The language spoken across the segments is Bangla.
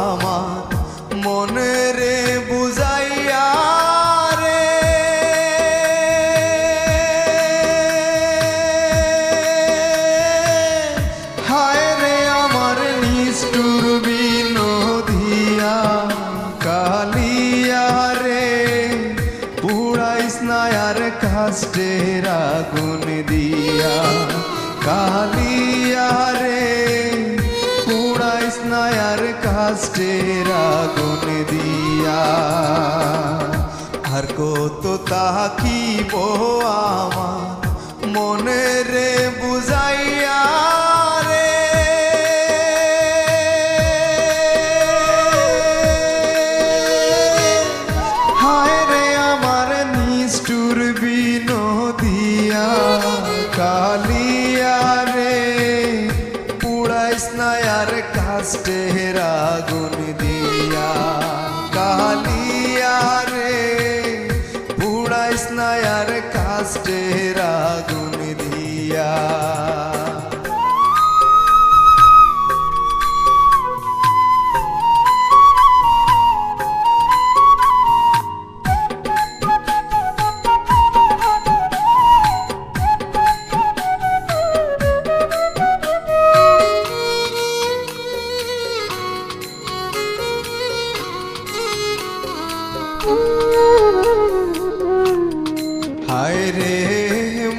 আমার মনে রে বুঝাইয়া রে হায় রে আমার নিষ্ঠুর বিনোদিয়া কালিয়া রে পুড়াইস না আর কাষ্টের আগুন দিয়া কালিয়া রে পুড়াইস না আর কাষ্টের আগুন দিয়া আর কত তাকিব আমার মনে রে বুঝাইয়া রে হায় রে আমার নিষ্ঠুর বিনোদিয়া কালিয়া রে পুড়াইস না আর কাষ্টের আগুন দিয়া কালিয়া রে পুড়াইস না আর কাষ্টের আগুন দিয়া হায় রে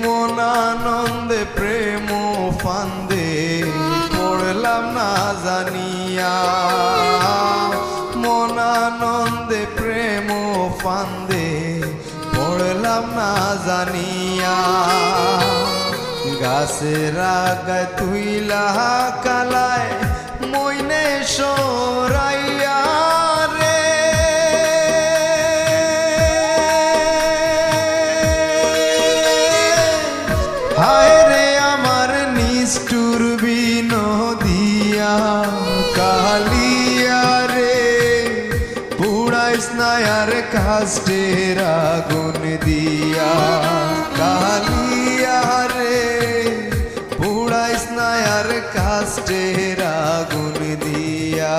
মন আনন্দে প্রেম ফান্দে পড়লাম না জানিয়া মন আনন্দে প্রেম ফান্দে পড়লাম না জানিয়া গাছের আগায় তুইলা কালায় মইনে সরাইয়া হায় রে আমার নিষ্ঠুর বিনোদিয়া কালিয়া রে পুড়াইস না আর কাষ্টের আগুন দিয়া কালিয়া রে পুড়াইস না আর কাষ্টের আগুন দিয়া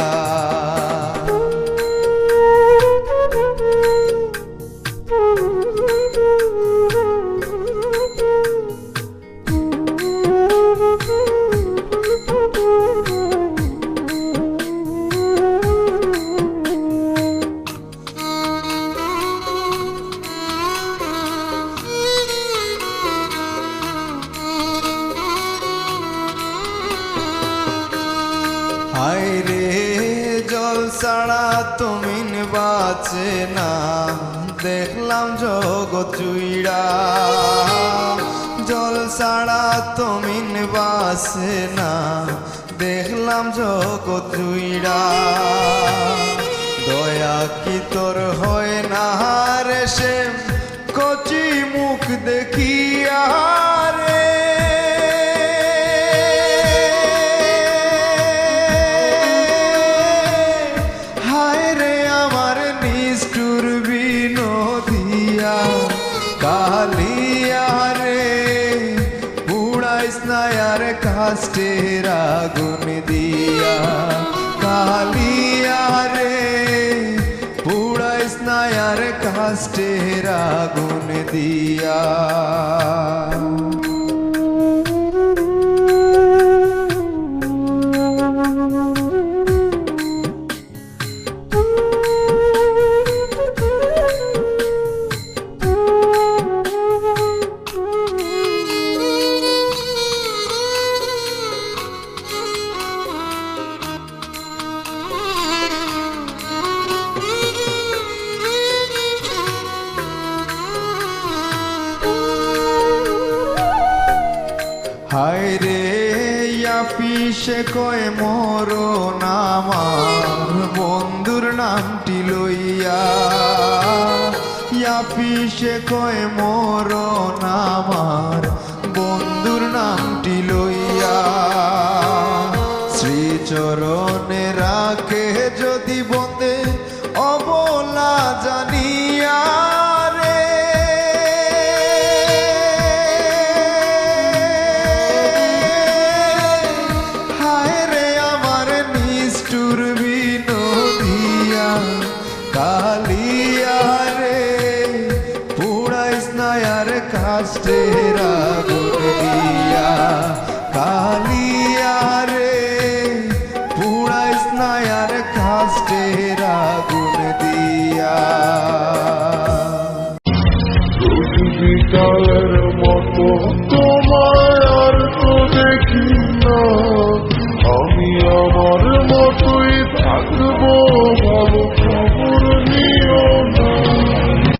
হায় রে জল ছাড়া তুমিন বাঁচে না দেখলাম জগৎ জুইড়া জল ছাড়া তুমিন বাঁচে না দেখলাম জগৎ জুইড়া দয়া কি তোর হয় না রে সে কচি মুখ দেখিয়া রে কালিয়া রে পুড়াইস না আর কাষ্টের আগুন দিয়া কালিয়া রে পুড়াইস না আর কাষ্টের আগুন দিয়া হায় রে আপিসে কয় মরণ আমার বন্ধুর নামটি লইয়া আপিসে কয় মরণ আমার বন্ধুর নামটি লইয়া শ্রীচরণ